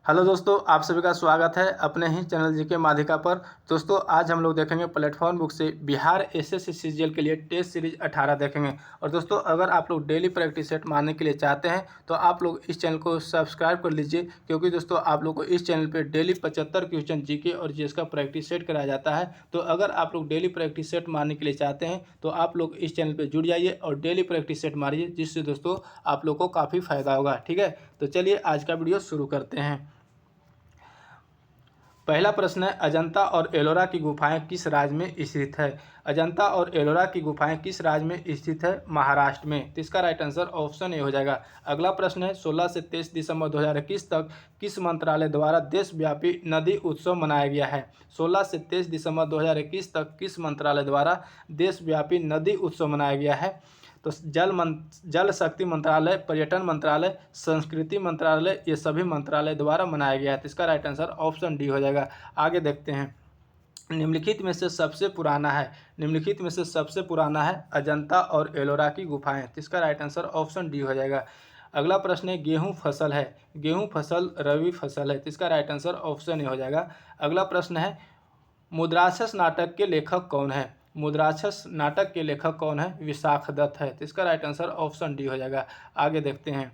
Hello दोस्तों, आप सभी का स्वागत है अपने ही चैनल जीके माध्यिका पर। दोस्तों आज हम लोग देखेंगे प्लेटफॉर्म बुक से बिहार एसएससी सीजीएल के लिए टेस्ट सीरीज 18 देखेंगे। और दोस्तों अगर आप लोग डेली प्रैक्टिस सेट मारने के लिए चाहते हैं तो आप लोग इस चैनल को सब्सक्राइब कर लीजिए, क्योंकि दोस्तों आप लोग को इस चैनल पर डेली 75 क्वेश्चन जीके और जीएस का प्रैक्टिस सेट कराया जाता है। तो अगर आप लोग डेली प्रैक्टिस सेट मारने के लिए चाहते हैं तो आप लोग इस चैनल पर जुड़ जाइए और डेली प्रैक्टिस सेट मारिए, जिससे दोस्तों आप लोग को काफ़ी फायदा होगा। ठीक है, तो चलिए आज का वीडियो शुरू करते हैं। पहला प्रश्न है, अजंता और एलोरा की गुफाएं किस राज्य में स्थित है। अजंता और एलोरा की गुफाएं किस राज्य में स्थित है? महाराष्ट्र में। तो इसका राइट आंसर ऑप्शन ए हो जाएगा। अगला प्रश्न है, 16 से 23 दिसंबर 2021 तक किस मंत्रालय द्वारा देशव्यापी नदी उत्सव मनाया गया है? 16 से 23 दिसंबर 2021 तक किस मंत्रालय द्वारा देशव्यापी नदी उत्सव मनाया गया है? तो जल शक्ति मंत्रालय, पर्यटन मंत्रालय, संस्कृति मंत्रालय, ये सभी मंत्रालय द्वारा मनाया गया है। तो इसका राइट आंसर ऑप्शन डी हो जाएगा। आगे देखते हैं, निम्नलिखित में से सबसे पुराना है अजंता और एलोरा की गुफाएं। तो इसका राइट आंसर ऑप्शन डी हो जाएगा। अगला प्रश्न है, गेहूं फसल है, गेहूं फसल रवि फसल है। तो इसका राइट आंसर ऑप्शन ए हो जाएगा। अगला प्रश्न है, मुद्राक्षस नाटक के लेखक कौन है? मुद्राक्षस नाटक के लेखक कौन है? विशाख दत्त है। तो इसका राइट आंसर ऑप्शन डी हो जाएगा। आगे देखते हैं,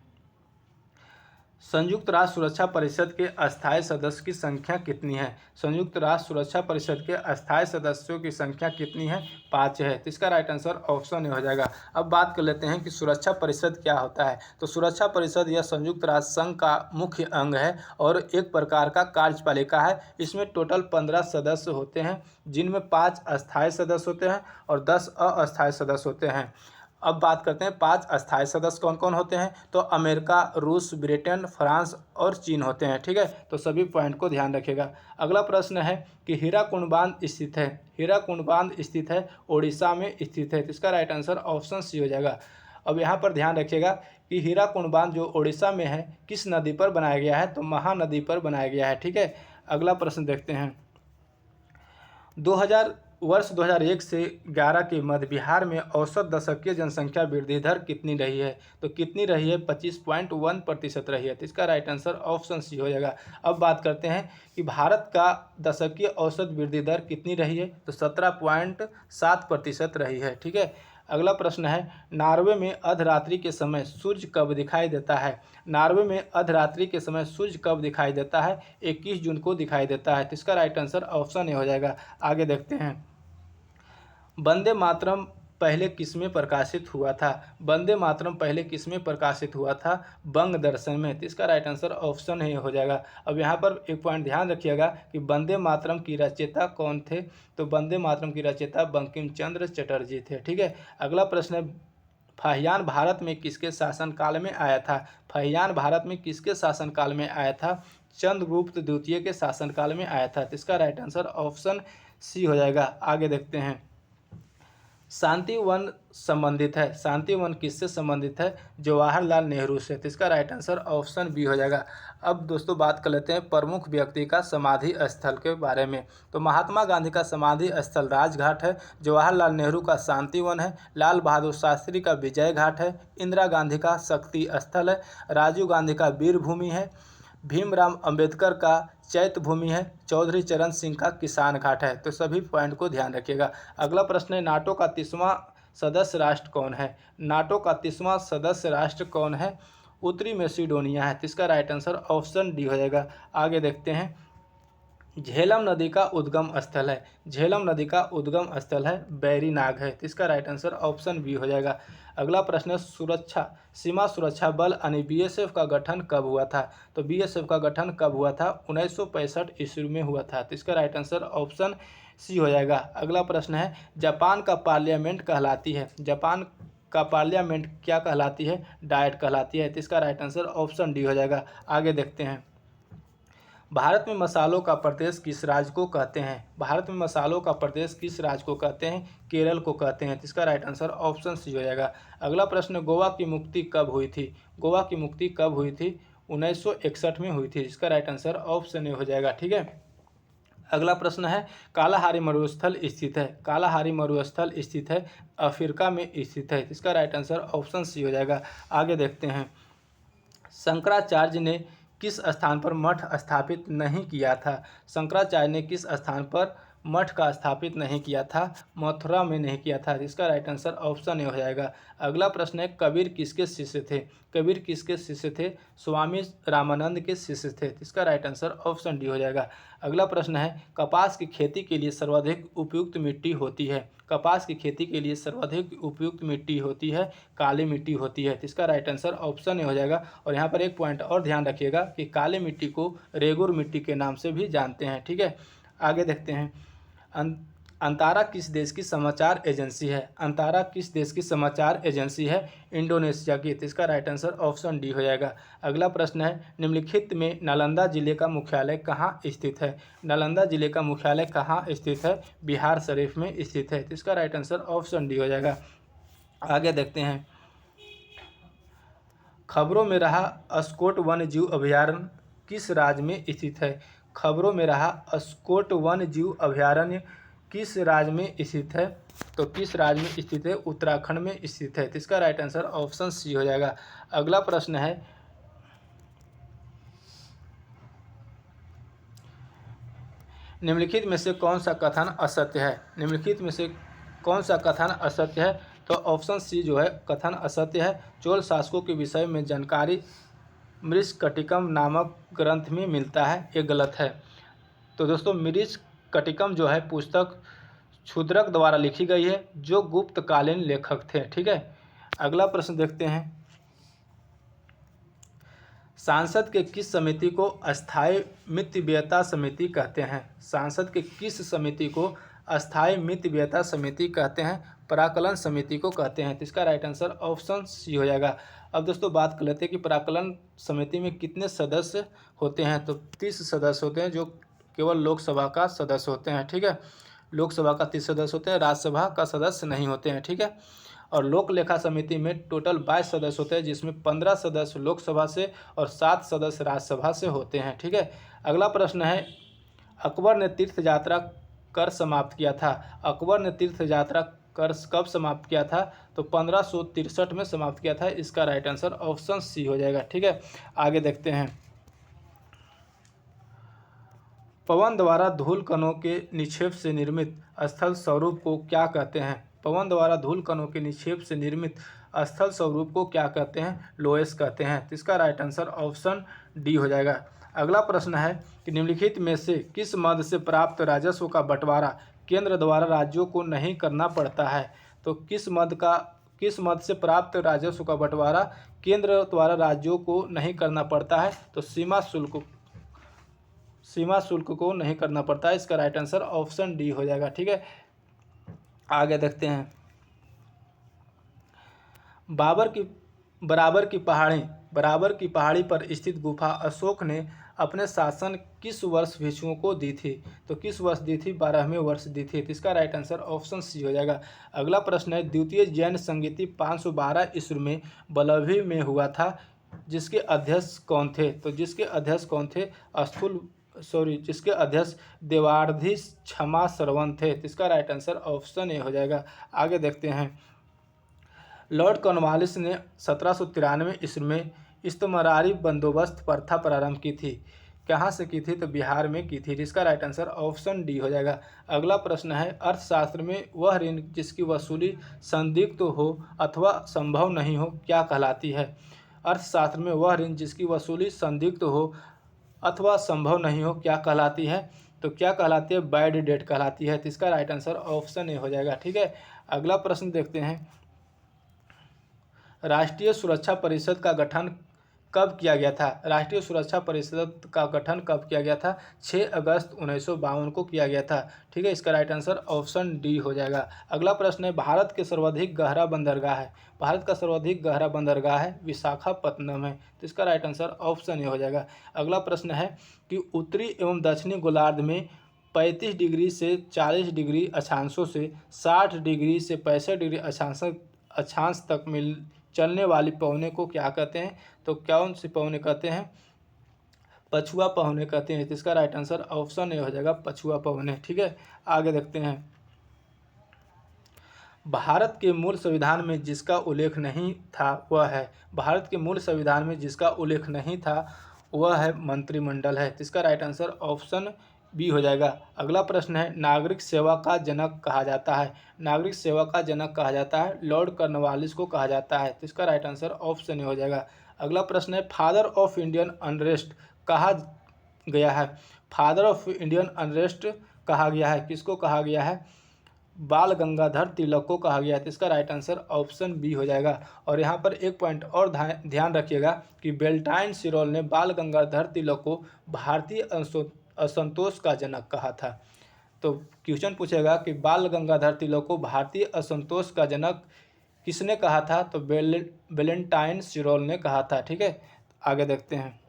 संयुक्त राष्ट्र सुरक्षा परिषद के अस्थायी सदस्य की संख्या कितनी है? संयुक्त राष्ट्र सुरक्षा परिषद के अस्थायी सदस्यों की संख्या कितनी है? 5 है। तो इसका राइट आंसर ऑप्शन ए हो जाएगा। अब बात कर लेते हैं कि सुरक्षा परिषद क्या होता है। तो सुरक्षा परिषद यह संयुक्त राष्ट्र संघ का मुख्य अंग है और एक प्रकार का कार्यपालिका है। इसमें टोटल 15 सदस्य होते हैं, जिनमें 5 अस्थायी सदस्य होते हैं और 10 अस्थायी सदस्य होते हैं। अब बात करते हैं 5 अस्थायी सदस्य कौन कौन होते हैं। तो अमेरिका, रूस, ब्रिटेन, फ्रांस और चीन होते हैं। ठीक है, तो सभी पॉइंट को ध्यान रखिएगा। अगला प्रश्न है कि हीराकुंड बांध स्थित है, हीराकुंड बांध स्थित है उड़ीसा में स्थित है। तो इसका राइट आंसर ऑप्शन सी हो जाएगा। अब यहाँ पर ध्यान रखिएगा कि हीराकुंड बांध जो उड़ीसा में है किस नदी पर बनाया गया है? तो महानदी पर बनाया गया है। ठीक है, अगला प्रश्न देखते हैं, 2001 से 11 के मध्य बिहार में औसत दशकीय जनसंख्या वृद्धि दर कितनी रही है? तो कितनी रही है? 25.1% रही है। तो इसका राइट आंसर ऑप्शन सी हो जाएगा। अब बात करते हैं कि भारत का दशकीय औसत वृद्धि दर कितनी रही है? तो 17.7% रही है। ठीक है, अगला प्रश्न है, नॉर्वे में अर्धरात्रि के समय सूर्य कब दिखाई देता है? नॉर्वे में अर्धरात्रि के समय सूर्य कब दिखाई देता है? 21 जून को दिखाई देता है। तो इसका राइट आंसर ऑप्शन ए हो जाएगा। आगे देखते हैं, वंदे मातरम पहले किसमें प्रकाशित हुआ था? वंदे मातरम पहले किसमें प्रकाशित हुआ था? बंग दर्शन में। तो इसका राइट आंसर ऑप्शन ए हो जाएगा। अब यहाँ पर एक पॉइंट ध्यान रखिएगा कि वंदे मातरम की रचयिता कौन थे? तो वंदे मातरम की रचयिता बंकिम चंद्र चटर्जी थे। ठीक है, अगला प्रश्न है, फाहियान भारत में किसके शासनकाल में आया था? फाहियान भारत में किसके शासनकाल में आया था? चंद्रगुप्त द्वितीय के शासनकाल में आया था। तो इसका राइट आंसर ऑप्शन सी हो जाएगा। आगे देखते हैं, शांति वन संबंधित है, शांति वन किससे संबंधित है? जवाहरलाल नेहरू से। तो इसका राइट आंसर ऑप्शन बी हो जाएगा। अब दोस्तों बात कर लेते हैं प्रमुख व्यक्ति का समाधि स्थल के बारे में। तो महात्मा गांधी का समाधि स्थल राजघाट है, जवाहरलाल नेहरू का शांति वन है, लाल बहादुर शास्त्री का विजय घाट है, इंदिरा गांधी का शक्ति स्थल है, राजीव गांधी का वीर भूमि है, भीमराव अंबेडकर का चैत्य भूमि है, चौधरी चरण सिंह का किसान घाट है। तो सभी पॉइंट को ध्यान रखिएगा। अगला प्रश्न है, नाटो का 30वां सदस्य राष्ट्र कौन है? नाटो का 30वां सदस्य राष्ट्र कौन है? उत्तरी मैसेडोनिया है। तो इसका राइट आंसर ऑप्शन डी हो जाएगा। आगे देखते हैं, झेलम नदी का उद्गम स्थल है, झेलम नदी का उद्गम स्थल है बैरीनाग है। तो इसका राइट आंसर ऑप्शन बी हो जाएगा। अगला प्रश्न है, सीमा सुरक्षा बल यानी बीएसएफ का गठन कब हुआ था? तो बीएसएफ का गठन कब हुआ था? 1965 ईस्वी में हुआ था। तो इसका राइट आंसर ऑप्शन सी हो जाएगा। अगला प्रश्न है, जापान का पार्लियामेंट कहलाती है, जापान का पार्लियामेंट क्या कहलाती है? डायट कहलाती है। तो इसका राइट आंसर ऑप्शन डी हो जाएगा। आगे देखते हैं, भारत में मसालों का प्रदेश किस राज्य को कहते हैं? भारत में मसालों का प्रदेश किस राज्य को कहते हैं? केरल को कहते हैं। तो इसका राइट आंसर ऑप्शन सी हो जाएगा। अगला प्रश्न, गोवा की मुक्ति कब हुई थी? गोवा की मुक्ति कब हुई थी? 1961 में हुई थी। इसका राइट आंसर ऑप्शन ए हो जाएगा। ठीक है, अगला प्रश्न है, कालाहारी मरुस्थल स्थित है, कालाहारी मरुस्थल स्थित है अफ्रीका में स्थित है। इसका राइट आंसर ऑप्शन सी हो जाएगा। आगे देखते हैं, शंकराचार्य ने किस स्थान पर मठ स्थापित नहीं किया था? शंकराचार्य ने किस स्थान पर मठ का स्थापित नहीं किया था? मथुरा में नहीं किया था। इसका राइट आंसर ऑप्शन ए हो जाएगा। अगला प्रश्न है, कबीर किसके शिष्य थे? कबीर किसके शिष्य थे? स्वामी रामानंद के शिष्य थे। इसका राइट आंसर ऑप्शन डी हो जाएगा। अगला प्रश्न है, कपास की खेती के लिए सर्वाधिक उपयुक्त मिट्टी होती है? कपास की खेती के लिए सर्वाधिक उपयुक्त मिट्टी होती है काली मिट्टी होती है। इसका राइट आंसर ऑप्शन ए हो जाएगा। और यहाँ पर एक पॉइंट और ध्यान रखिएगा कि काली मिट्टी को रेगुर मिट्टी के नाम से भी जानते हैं। ठीक है, आगे देखते हैं। अंतारा किस देश की समाचार एजेंसी है? अंतारा किस देश की समाचार एजेंसी है? इंडोनेशिया की। तो इसका राइट आंसर ऑप्शन डी हो जाएगा। अगला प्रश्न है, निम्नलिखित में नालंदा जिले का मुख्यालय कहाँ स्थित है? नालंदा जिले का मुख्यालय कहाँ स्थित है? बिहार शरीफ में स्थित है। तो इसका राइट आंसर ऑप्शन डी हो जाएगा। आगे देखते हैं। खबरों में रहा अस्कोट वन्य जीव अभयारण्य किस राज्य में स्थित है? खबरों में रहा अस्कोट वन्य जीव अभयारण्य किस राज्य में स्थित है? तो किस राज्य में स्थित है? उत्तराखंड में स्थित है। तो इसका राइट आंसर ऑप्शन सी हो जाएगा। अगला प्रश्न है, निम्नलिखित में से कौन सा कथन असत्य है? निम्नलिखित में से कौन सा कथन असत्य है? तो ऑप्शन सी जो है कथन असत्य है। चोल शासकों के विषय में जानकारी मृच्छकटिकम नामक ग्रंथ में मिलता है, ये गलत है। तो दोस्तों मृच्छकटिकम जो है पुस्तक क्षुद्रक द्वारा लिखी गई है, जो गुप्तकालीन लेखक थे। ठीक है, अगला प्रश्न देखते हैं। सांसद के किस समिति को अस्थायी मितव्ययता समिति कहते हैं? सांसद के किस समिति को अस्थायी मितव्ययता समिति कहते हैं? प्राक्कलन समिति को कहते हैं। तो इसका राइट आंसर ऑप्शन सी हो जाएगा। अब दोस्तों बात कर लेते हैं कि प्राक्कलन समिति में कितने सदस्य होते हैं। तो 30 सदस्य होते हैं, जो केवल लोकसभा का सदस्य होते हैं। ठीक है, लोकसभा का 30 सदस्य होते हैं, राज्यसभा का सदस्य नहीं होते हैं। ठीक है, और लोक लेखा समिति में टोटल 22 सदस्य होते हैं, जिसमें 15 सदस्य लोकसभा से और 7 सदस्य राज्यसभा से होते हैं। ठीक है, अगला प्रश्न है, अकबर ने तीर्थ यात्रा कर समाप्त किया था? अकबर ने तीर्थ यात्रा कर कब समाप्त किया था? तो 1563 में समाप्त किया था। इसका राइट आंसर ऑप्शन सी हो जाएगा। ठीक है, आगे देखते हैं। पवन द्वारा धूल कणों के निक्षेप से निर्मित स्थल स्वरूप को क्या कहते हैं? पवन द्वारा धूल कणों के निक्षेप से निर्मित स्थल स्वरूप को क्या कहते हैं? लोएस कहते हैं। तो इसका राइट आंसर ऑप्शन डी हो जाएगा। अगला प्रश्न है कि निम्नलिखित में से किस मद से प्राप्त राजस्व का बंटवारा केंद्र द्वारा राज्यों को नहीं करना पड़ता है? तो किस मद से प्राप्त राजस्व का बंटवारा केंद्र द्वारा राज्यों को नहीं करना पड़ता है? तो सीमा शुल्क को नहीं करना पड़ता है। इसका राइट आंसर ऑप्शन डी हो जाएगा। ठीक है, आगे देखते हैं। बराबर की पहाड़ी पर स्थित गुफा अशोक ने अपने शासन किस वर्ष भिक्षुओं को दी थी? तो किस वर्ष दी थी? 12वें वर्ष दी थी। तो इसका राइट आंसर ऑप्शन सी हो जाएगा। अगला प्रश्न है, द्वितीय जैन संगीति 512 ईस्वी में बलभी में हुआ था, जिसके अध्यक्ष कौन थे? तो जिसके अध्यक्ष देवार्धि क्षमा श्रवण थे। तो इसका राइट आंसर ऑप्शन ए हो जाएगा। आगे देखते हैं। लॉर्ड कॉर्नवालिस ने 1793 ईस्वी में इस्तमरारी बंदोबस्त प्रथा प्रारंभ की थी। कहाँ से की थी? तो बिहार में की थी। इसका राइट आंसर ऑप्शन डी हो जाएगा। अगला प्रश्न है, अर्थशास्त्र में वह ऋण जिसकी वसूली संदिग्ध हो अथवा संभव नहीं हो क्या कहलाती है? अर्थशास्त्र में वह ऋण जिसकी वसूली संदिग्ध हो अथवा संभव नहीं हो क्या कहलाती है? तो क्या कहलाती है? बैड डेट कहलाती है। तो इसका राइट आंसर ऑप्शन ए हो जाएगा। ठीक है, अगला प्रश्न देखते हैं। राष्ट्रीय सुरक्षा परिषद का गठन कब किया गया था? राष्ट्रीय सुरक्षा परिषद का गठन कब किया गया था? 6 अगस्त 1952 को किया गया था। ठीक है, इसका राइट आंसर ऑप्शन डी हो जाएगा। अगला प्रश्न है, भारत का सर्वाधिक गहरा बंदरगाह है विशाखापत्तनम है। तो इसका राइट आंसर ऑप्शन ए हो जाएगा। अगला प्रश्न है कि उत्तरी एवं दक्षिणी गोलार्ध में 35 डिग्री से 40 डिग्री अक्षांशों से 60 डिग्री से 65 डिग्री अक्षांश तक चलने वाली पवने को क्या कहते हैं? तो कौन सी पवने कहते हैं? पछुआ पवने कहते हैं। तो इसका राइट आंसर ऑप्शन ए हो जाएगा, पछुआ पवने। ठीक है, आगे देखते हैं। भारत के मूल संविधान में जिसका उल्लेख नहीं था वह है। भारत के मूल संविधान में जिसका उल्लेख नहीं था वह है मंत्रिमंडल है। इसका राइट आंसर ऑप्शन बी हो जाएगा। अगला प्रश्न है, नागरिक सेवा का जनक कहा जाता है। नागरिक सेवा का जनक कहा जाता है लॉर्ड कॉर्नवालिस को कहा जाता है। तो इसका राइट आंसर ऑप्शन ए हो जाएगा। अगला प्रश्न है, फादर ऑफ इंडियन अनरेस्ट कहा गया है। फादर ऑफ इंडियन अनरेस्ट कहा गया है, किसको कहा गया है? बाल गंगाधर तिलक को कहा गया है। तो इसका राइट आंसर ऑप्शन बी हो जाएगा। और यहाँ पर एक पॉइंट और ध्यान रखिएगा कि बेल्टाइन सिरोल ने बाल गंगाधर तिलक को भारतीय असंतोष का जनक कहा था। तो क्वेश्चन पूछेगा कि बाल गंगाधर तिलक को भारतीय असंतोष का जनक किसने कहा था? तो बेलेंटाइन सिरोल ने कहा था। ठीक है, आगे देखते हैं।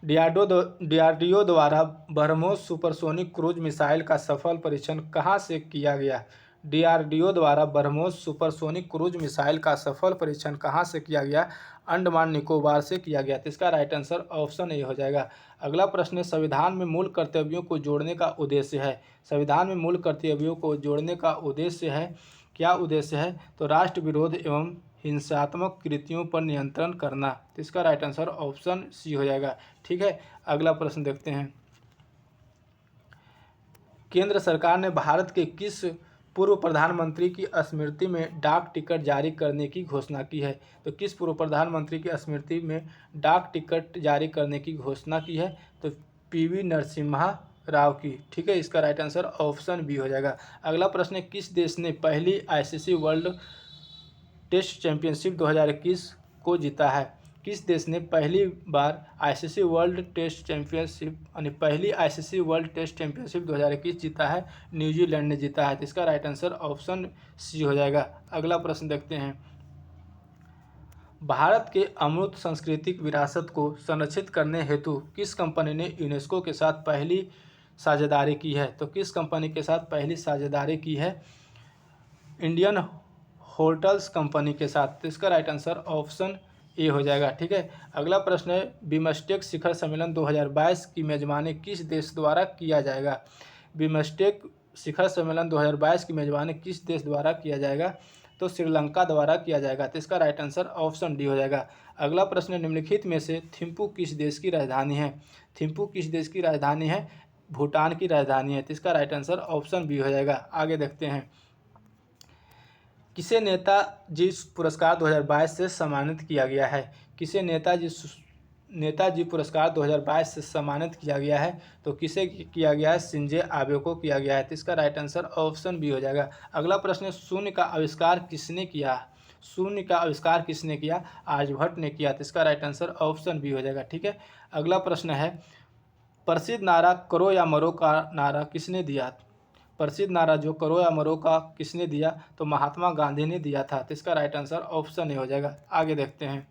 डीआरडीओ द्वारा ब्रह्मोस सुपरसोनिक क्रूज मिसाइल का सफल परीक्षण कहाँ से किया गया? डीआरडीओ द्वारा ब्रह्मोस सुपरसोनिक क्रूज मिसाइल का सफल परीक्षण कहाँ से किया गया? अंडमान निकोबार से किया गया। तो इसका राइट आंसर ऑप्शन ए हो जाएगा। अगला प्रश्न है, संविधान में मूल कर्तव्यों को जोड़ने का उद्देश्य है। संविधान में मूल कर्तव्यों को जोड़ने का उद्देश्य है, क्या उद्देश्य है? तो राष्ट्र विरोध एवं हिंसात्मक कृतियों पर नियंत्रण करना। तो इसका राइट आंसर ऑप्शन सी हो जाएगा। ठीक है, अगला प्रश्न देखते हैं। केंद्र सरकार ने भारत के किस पूर्व प्रधानमंत्री की स्मृति में डाक टिकट जारी करने की घोषणा की है? तो किस पूर्व प्रधानमंत्री की स्मृति में डाक टिकट जारी करने की घोषणा की है? तो पीवी नरसिम्हा राव की। ठीक है, इसका राइट आंसर ऑप्शन बी हो जाएगा। अगला प्रश्न है, किस देश ने पहली आईसीसी वर्ल्ड टेस्ट चैंपियनशिप 2021 को जीता है? किस देश ने पहली बार आईसीसी वर्ल्ड टेस्ट चैंपियनशिप यानी पहली आईसीसी वर्ल्ड टेस्ट चैंपियनशिप 2021 जीता है? न्यूजीलैंड ने जीता है। तो इसका राइट आंसर ऑप्शन सी हो जाएगा। अगला प्रश्न देखते हैं। भारत के अमूर्त सांस्कृतिक विरासत को संरक्षित करने हेतु किस कंपनी ने यूनेस्को के साथ पहली साझेदारी की है? तो किस कंपनी के साथ पहली साझेदारी की है? इंडियन होटल्स कंपनी के साथ। तो इसका राइट आंसर ऑप्शन ए हो जाएगा। ठीक है, अगला प्रश्न है, बिमस्टेक शिखर सम्मेलन 2022 की मेजबानी किस देश द्वारा किया जाएगा? बिमस्टेक शिखर सम्मेलन 2022 की मेजबानी किस देश द्वारा किया जाएगा? तो श्रीलंका द्वारा किया जाएगा। तो इसका राइट आंसर ऑप्शन डी हो जाएगा। अगला प्रश्न, निम्नलिखित में से थिम्पू किस देश की राजधानी है? थिम्पू किस देश की राजधानी है? भूटान की राजधानी है। तो इसका राइट आंसर ऑप्शन बी हो जाएगा। आगे देखते हैं। किसे नेताजी पुरस्कार 2022 से सम्मानित किया गया है? किसे नेताजी पुरस्कार 2022 से सम्मानित किया गया है? तो किसे किया गया है? शिंजो आबे को किया गया है। तो इसका राइट आंसर ऑप्शन बी हो जाएगा। अगला प्रश्न है, शून्य का आविष्कार किसने किया? शून्य का आविष्कार किसने किया? आर्यभट्ट ने किया। तो इसका राइट आंसर ऑप्शन बी हो जाएगा। ठीक है, अगला प्रश्न है, प्रसिद्ध नारा करो या मरो का नारा किसने दिया? प्रसिद्ध नारा जो करो या मरो का किसने दिया? तो महात्मा गांधी ने दिया था। तो इसका राइट आंसर ऑप्शन ए हो जाएगा। आगे देखते हैं।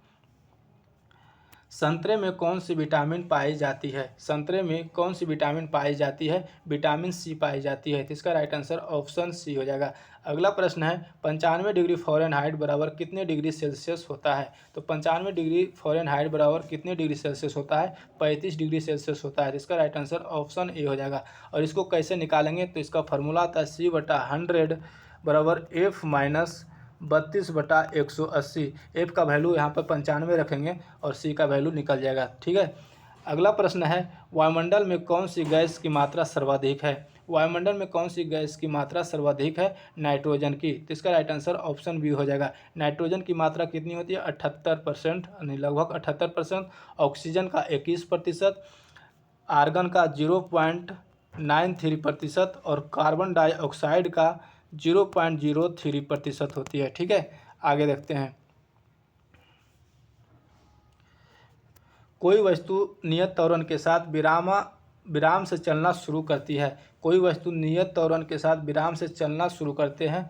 संतरे में कौन सी विटामिन पाई जाती है? संतरे में कौन सी विटामिन पाई जाती है? विटामिन सी पाई जाती है। तो इसका राइट आंसर ऑप्शन सी हो जाएगा। अगला प्रश्न है, 95 डिग्री फ़ारेनहाइट बराबर कितने डिग्री सेल्सियस होता है? तो 95 डिग्री फ़ारेनहाइट बराबर कितने डिग्री सेल्सियस होता है? 35 डिग्री सेल्सियस होता है। तो इसका राइट आंसर ऑप्शन ए हो जाएगा। और इसको कैसे निकालेंगे? तो इसका फॉर्मूला था C/100 बराबर F माइनस 32/180। एफ का वैल्यू यहाँ पर 95 रखेंगे और सी का वैल्यू निकल जाएगा। ठीक है, अगला प्रश्न है, वायुमंडल में कौन सी गैस की मात्रा सर्वाधिक है? वायुमंडल में कौन सी गैस की मात्रा सर्वाधिक है? नाइट्रोजन की। तो इसका राइट आंसर ऑप्शन बी हो जाएगा। नाइट्रोजन की मात्रा कितनी होती है? 78%, यानी लगभग 78%। ऑक्सीजन का 21%, आर्गन का 0.93% और कार्बन डाइऑक्साइड का 0.03% होती है। ठीक है, आगे देखते हैं। कोई वस्तु नियत त्वरण के साथ विराम से चलना शुरू करती है। कोई वस्तु नियत त्वरण के साथ विराम से चलना शुरू करते हैं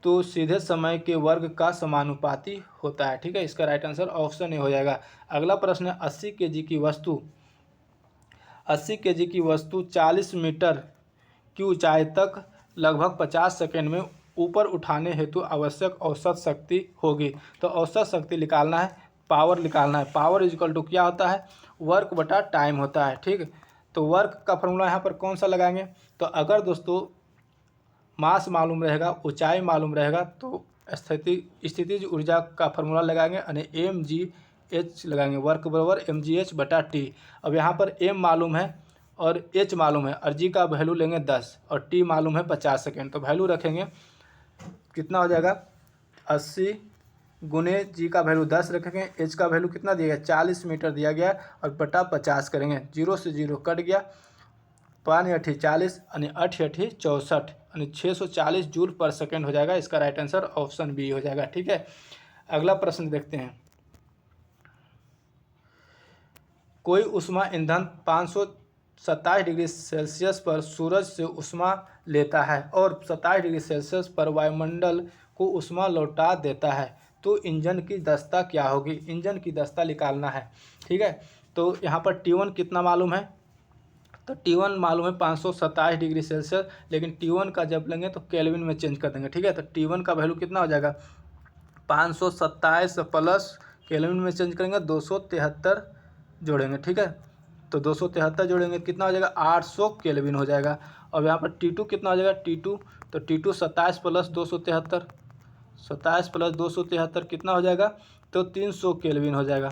तो सीधे समय के वर्ग का समानुपाती होता है। ठीक है, इसका राइट आंसर ऑप्शन ए हो जाएगा। अगला प्रश्न है, 80 केजी की वस्तु 40 मीटर की ऊंचाई तक लगभग 50 सेकंड में ऊपर उठाने हेतु आवश्यक औसत शक्ति होगी। तो औसत शक्ति निकालना है, पावर निकालना है। पावर इक्वल टू क्या होता है? वर्क बटा टाइम होता है। ठीक, तो वर्क का फॉर्मूला यहाँ पर कौन सा लगाएंगे? तो अगर दोस्तों मास मालूम रहेगा, ऊंचाई मालूम रहेगा, तो स्थितिज ऊर्जा का फॉर्मूला लगाएंगे यानी mgh लगाएंगे, वर्क बराबर mgh/t। अब यहाँ पर m मालूम है और h मालूम है और g का वैल्यू लेंगे 10 और t मालूम है 50 सेकेंड। तो वैल्यू रखेंगे, कितना हो जाएगा 80 गुने जी का वैल्यू 10 रखेंगे, एच का वैल्यू कितना दिया गया 40 मीटर दिया गया और बटा 50 करेंगे, 0 से 0 कट गया, 5 अठी 40 यानी 8 अठी 64 यानी 640 जूल पर सेकेंड हो जाएगा। इसका राइट आंसर ऑप्शन बी हो जाएगा। ठीक है, अगला प्रश्न देखते हैं। कोई ऊष्मा ईंधन 527 डिग्री सेल्सियस पर सूरज से ऊष्मा लेता है और 27 डिग्री सेल्सियस पर वायुमंडल को ऊष्मा लौटा देता है, तो इंजन की दक्षता क्या होगी? इंजन की दक्षता निकालना है। ठीक है, तो यहाँ पर T1 कितना मालूम है? तो T1 मालूम है 527 डिग्री सेल्सियस, लेकिन T1 का जब लेंगे तो केल्विन में चेंज कर देंगे। ठीक है, तो T1 का वैल्यू कितना हो जाएगा 527 प्लस केल्विन में चेंज करेंगे 273 जोड़ेंगे। ठीक है, तो 273 जोड़ेंगे कितना हो जाएगा 800 केल्विन हो जाएगा। अब यहाँ पर T2 कितना हो जाएगा T2, तो T2 27 प्लस 273, 27 प्लस 273 कितना हो जाएगा तो 300 केल्विन हो जाएगा।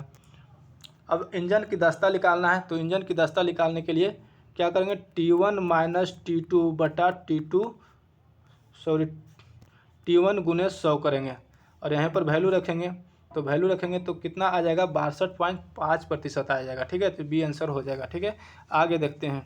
अब इंजन की दक्षता निकालना है, तो इंजन की दक्षता निकालने के लिए क्या करेंगे T1 माइनस T2 बटा T1 गुने 100 करेंगे और यहाँ पर वैल्यू रखेंगे, तो वैल्यू रखेंगे तो कितना आ जाएगा 62.5% आ जाएगा। ठीक है, तो बी आंसर हो जाएगा। ठीक है, आगे देखते हैं।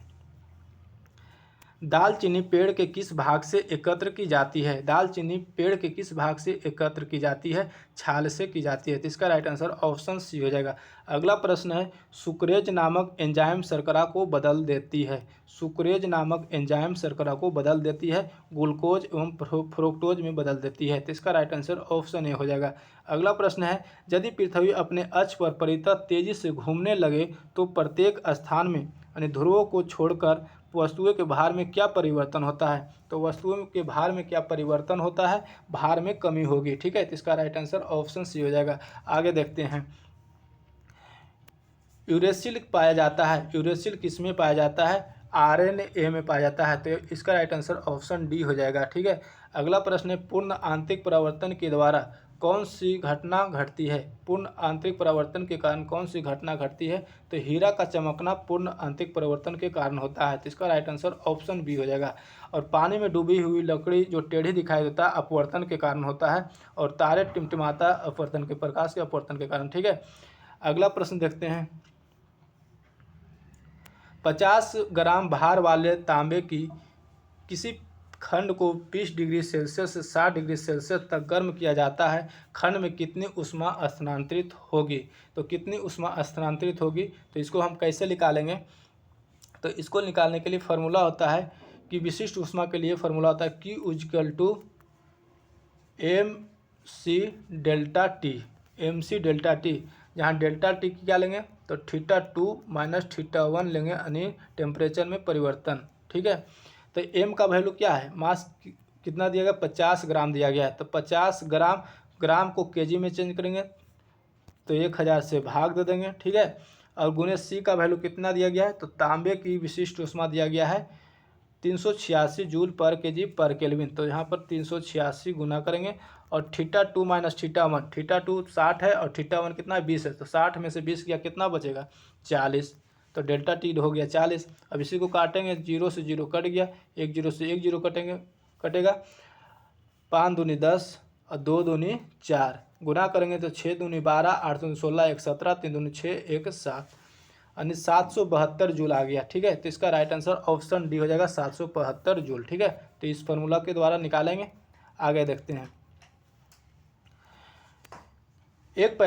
दालचीनी पेड़ के किस भाग से एकत्र की जाती है? दालचीनी पेड़ के किस भाग से एकत्र की जाती है? छाल से की जाती है। तो इसका राइट आंसर ऑप्शन सी हो जाएगा। अगला प्रश्न है, सुक्रेज नामक एंजाइम शर्करा को बदल देती है। सुक्रेज नामक एंजाइम शर्करा को बदल देती है, ग्लूकोज एवं फ्रुक्टोज में बदल देती है। तो इसका राइट आंसर ऑप्शन ए हो जाएगा। अगला प्रश्न है, यदि पृथ्वी अपने अक्ष पर परितः तेजी से घूमने लगे तो प्रत्येक स्थान में यानी ध्रुवों को छोड़कर वस्तुओं के भार में क्या परिवर्तन होता है? तो वस्तुओं के भार में क्या परिवर्तन होता है? भार में कमी होगी। ठीक है, तो इसका राइट आंसर ऑप्शन सी हो जाएगा। आगे देखते हैं। यूरेसिल पाया जाता है, यूरेसिल किस में पाया जाता है? RNA में पाया जाता है। तो इसका राइट आंसर ऑप्शन डी हो जाएगा। ठीक है, अगला प्रश्न है, पूर्ण आंतरिक परिवर्तन के द्वारा कौन सी घटना घटती है? पूर्ण आंतरिक परिवर्तन के कारण कौन सी घटना घटती है? तो हीरा का चमकना पूर्ण आंतरिक परिवर्तन के कारण होता है। तो इसका राइट आंसर ऑप्शन बी हो जाएगा। और पानी में डूबी हुई लकड़ी जो टेढ़ी दिखाई देता है अपवर्तन के कारण होता है, और तारे टिमटिमाता अपवर्तन के प्रकाश के अपवर्तन के कारण। ठीक है, अगला प्रश्न देखते हैं। 50 ग्राम भार वाले तांबे की किसी खंड को 20 डिग्री सेल्सियस से 60 डिग्री सेल्सियस तक गर्म किया जाता है, खंड में कितनी ऊष्मा स्थानांतरित होगी? तो कितनी ऊष्मा स्थानांतरित होगी, तो इसको हम कैसे निकालेंगे? तो इसको निकालने के लिए फार्मूला होता है कि विशिष्ट ऊष्मा के लिए फार्मूला होता है Q = mc delta T, mc delta T, जहाँ डेल्टा टी की क्या लेंगे तो θ2 माइनस θ1 लेंगे यानी टेम्परेचर में परिवर्तन। ठीक है, तो m का वैल्यू क्या है? मास कितना दिया गया 50 ग्राम दिया गया है, तो 50 ग्राम को केजी में चेंज करेंगे तो 1000 से भाग दे देंगे। ठीक है, और गुने c का वैल्यू कितना दिया गया है? तो तांबे की विशिष्ट ऊष्मा दिया गया है 386 जूल पर केजी पर केल्विन, तो यहाँ पर 386 गुना करेंगे और θ2 माइनस θ1, θ2 60 है और θ1 कितना है 20 है, तो 60 में से 20 गया कितना बचेगा 40, तो डेल्टा टी हो गया 40। अब इसी को काटेंगे, 0 से 0 कट गया, 1 0 से 1 0 कटेगा, 5 दूनी 10 और 2 दूनी 4, गुना करेंगे तो 6 दूनी 12, 8 दूनी 16, 1 17, 3 दूनी 6, 1 7 यानी 772 जूल आ गया। ठीक है, तो इसका राइट आंसर ऑप्शन डी हो जाएगा 772 जूल। ठीक है, तो इस फार्मूला के द्वारा निकालेंगे। आगे देखते हैं। एक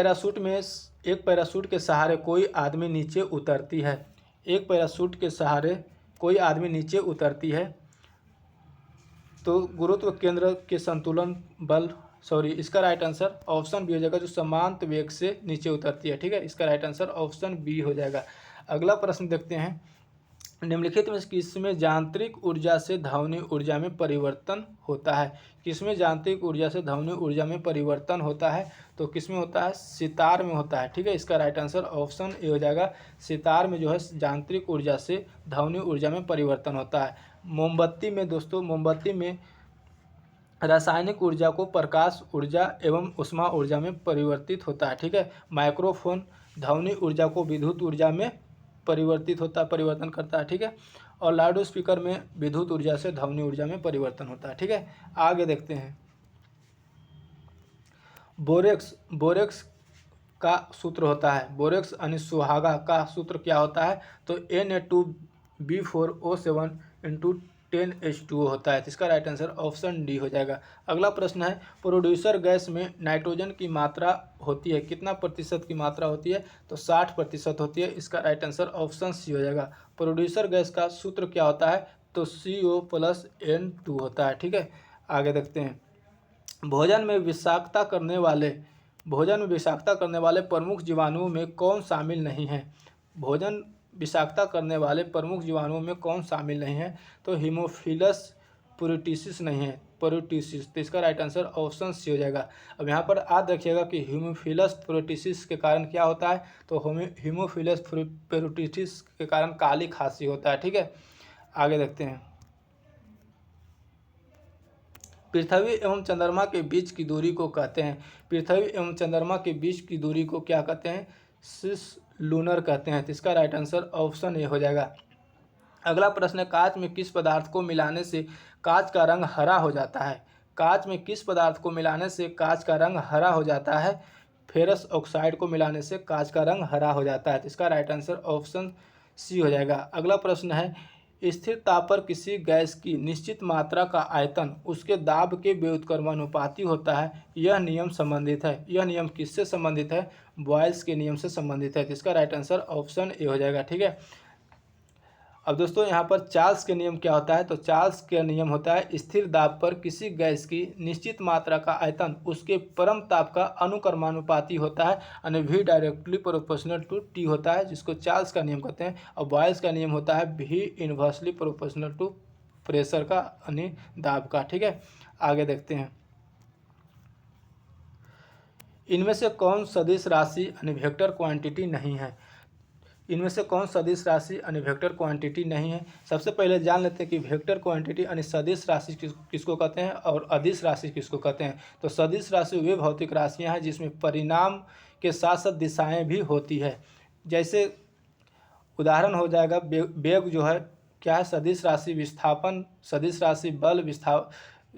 पैराशूट के सहारे कोई आदमी नीचे उतरती है, एक पैराशूट के सहारे कोई आदमी नीचे उतरती है, तो गुरुत्व केंद्र के संतुलन बल इसका राइट आंसर ऑप्शन बी हो जाएगा, जो समांत वेग से नीचे उतरती है। ठीक है, इसका राइट आंसर ऑप्शन बी हो जाएगा। अगला प्रश्न देखते हैं। निम्नलिखित में किसमें यांत्रिक ऊर्जा से ध्वनि ऊर्जा में परिवर्तन होता है? किसमें यांत्रिक ऊर्जा से ध्वनि ऊर्जा में परिवर्तन होता है? तो किसमें होता है? सितार में होता है। ठीक है, इसका राइट आंसर ऑप्शन ए हो जाएगा। सितार में जो है यांत्रिक ऊर्जा से ध्वनि ऊर्जा में परिवर्तन होता है। मोमबत्ती में दोस्तों, मोमबत्ती में रासायनिक ऊर्जा को प्रकाश ऊर्जा एवं ऊष्मा ऊर्जा में परिवर्तित होता है। ठीक है। माइक्रोफोन ध्वनि ऊर्जा को विद्युत ऊर्जा में परिवर्तन करता है। ठीक है। और लाउड स्पीकर में विद्युत ऊर्जा से ध्वनि ऊर्जा में परिवर्तन होता है। ठीक है। आगे देखते हैं। बोरेक्स का सूत्र होता है, बोरेक्स यानी सुहागा का सूत्र क्या होता है, तो Na2B4O7 इंटू 10H2O होता है। इसका राइट आंसर ऑप्शन डी हो जाएगा। अगला प्रश्न है, प्रोड्यूसर गैस में नाइट्रोजन की मात्रा होती है, कितना प्रतिशत की मात्रा होती है, तो 60% होती है। इसका राइट आंसर ऑप्शन सी हो जाएगा। प्रोड्यूसर गैस का सूत्र क्या होता है, तो CO+N2 होता है। ठीक है। आगे देखते हैं। भोजन में विषाक्तता करने वाले प्रमुख जीवाणुओं में कौन शामिल नहीं है। भोजन विषाक्तता करने वाले प्रमुख जीवाणुओं में कौन शामिल नहीं है, तो हीमोफिलस प्यूरिटिसिस नहीं है, प्यूरिटिसिस। तो इसका राइट आंसर ऑप्शन सी हो जाएगा। अब यहाँ पर याद रखिएगा कि हीमोफिलस प्यूरिटिसिस के कारण क्या होता है, तो हीमोफिलस प्यूरिटिसिस के कारण काली खांसी होता है। ठीक है। आगे देखते हैं। पृथ्वी एवं चंद्रमा के बीच की दूरी को कहते हैं, पृथ्वी एवं चंद्रमा के बीच की दूरी को क्या कहते हैं, सिस लूनर कहते हैं। तो इसका राइट आंसर ऑप्शन ए हो जाएगा। अगला प्रश्न है, कांच में किस पदार्थ को मिलाने से कांच का रंग हरा हो जाता है। कांच में किस पदार्थ को मिलाने से कांच का रंग हरा हो जाता है, फेरस ऑक्साइड को मिलाने से कांच का रंग हरा हो जाता है। तो इसका राइट आंसर ऑप्शन सी हो जाएगा। अगला प्रश्न है, स्थिर ताप पर किसी गैस की निश्चित मात्रा का आयतन उसके दाब के व्युत्क्रमानुपाती होता है, यह नियम संबंधित है। यह नियम किससे संबंधित है, बॉयल्स के नियम से संबंधित है। तो इसका राइट आंसर ऑप्शन ए हो जाएगा। ठीक है। अब दोस्तों यहाँ पर चार्ल्स के नियम क्या होता है, तो चार्ल्स का नियम होता है, स्थिर दाब पर किसी गैस की निश्चित मात्रा का आयतन उसके परम ताप का अनुक्रमानुपाती होता है, यानी V directly proportional to T होता है, जिसको चार्ल्स का नियम कहते हैं। और बॉयल्स का नियम होता है V inversely proportional to pressure का, यानी दाब का। ठीक है। आगे देखते हैं। इनमें से कौन सदिश राशि यानी वेक्टर क्वांटिटी नहीं है, इनमें से कौन सदिश राशि यानी वेक्टर क्वांटिटी नहीं है। सबसे पहले जान लेते हैं कि वेक्टर क्वांटिटी यानी सदिश राशि किसको कहते हैं और अदिश राशि किसको कहते हैं। तो सदिश राशि वे भौतिक राशियां हैं जिसमें परिणाम के साथ साथ दिशाएं भी होती है। जैसे उदाहरण हो जाएगा, वेग जो है क्या है, सदिश राशि विस्थापन, सदिश राशि बल,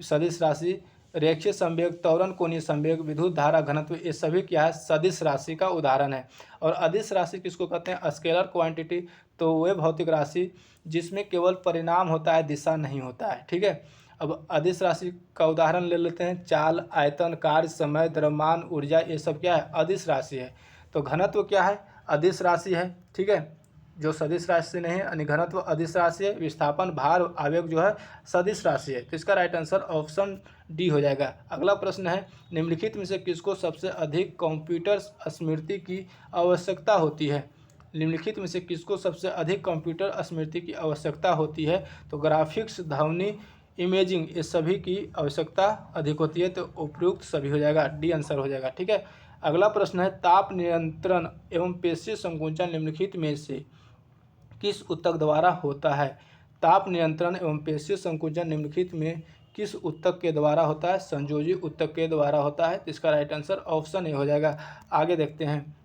सदिश राशि रेखीय संवेग, त्वरण कोणीय संवेग, विद्युत धारा घनत्व, ये सभी क्या है, सदिश राशि का उदाहरण है। और अदिश राशि किसको कहते हैं, स्केलर क्वांटिटी, तो वह भौतिक राशि जिसमें केवल परिणाम होता है, दिशा नहीं होता है। ठीक है। अब अदिश राशि का उदाहरण ले लेते हैं, चाल, आयतन, कार्य, समय, द्रव्यमान, ऊर्जा, ये सब क्या है, अदिश राशि है। तो घनत्व क्या है, अदिश राशि है। ठीक है। जो सदिश राशि नहीं है, यानी घनत्व अदिश राशि है। विस्थापन, भार, आवेग जो है सदिश राशि है। तो इसका राइट आंसर ऑप्शन डी हो जाएगा। अगला प्रश्न है, निम्नलिखित में से किसको सबसे अधिक कंप्यूटर स्मृति की आवश्यकता होती है। निम्नलिखित में से किसको सबसे अधिक कंप्यूटर स्मृति की आवश्यकता होती है, तो ग्राफिक्स, ध्वनि, इमेजिंग, ये सभी की आवश्यकता अधिक होती है। तो उपयुक्त सभी हो जाएगा, डी आंसर हो जाएगा। ठीक है। अगला प्रश्न है, ताप नियंत्रण एवं पेशीय संकुचन निम्नलिखित में से किस ऊतक द्वारा होता है। ताप नियंत्रण एवं पेशीय संकुचन निम्नलिखित में किस ऊतक के द्वारा होता है, संयोजी ऊतक के द्वारा होता है। तो इसका राइट आंसर ऑप्शन ए हो जाएगा। आगे देखते हैं।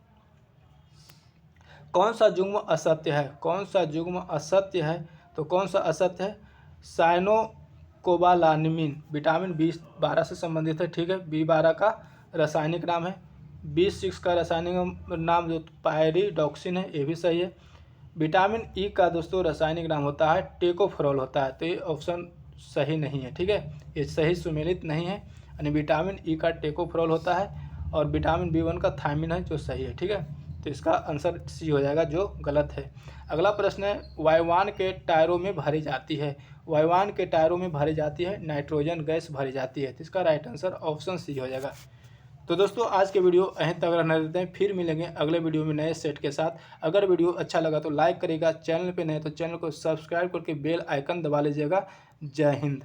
कौन सा युग्म असत्य है, कौन सा युग्म असत्य है, तो कौन सा असत्य है, साइनोकोबालामिन विटामिन B12 से संबंधित है। ठीक है। B12 का रासायनिक नाम है। B6 का रासायनिक नाम जो पायरिडॉक्सिन है, ये भी सही है। विटामिन ई का दोस्तों रासायनिक नाम होता है टेकोफेरॉल होता है। तो ये ऑप्शन सही नहीं है। ठीक है। ये सही सुमेलित नहीं है, यानी विटामिन ई का टेकोफेरॉल होता है और विटामिन B1 का थायमिन है जो सही है। ठीक है। तो इसका आंसर सी हो जाएगा जो गलत है। अगला प्रश्न है, वायुयान के टायरों में भरी जाती है, वायुयान के टायरों में भरी जाती है नाइट्रोजन गैस भरी जाती है। तो इसका राइट आंसर ऑप्शन सी हो जाएगा। तो दोस्तों आज के वीडियो यहीं तक रहने देते हैं, फिर मिलेंगे अगले वीडियो में नए सेट के साथ। अगर वीडियो अच्छा लगा तो लाइक करिएगा, चैनल पे नए तो चैनल को सब्सक्राइब करके बेल आइकन दबा लीजिएगा। जय हिंद।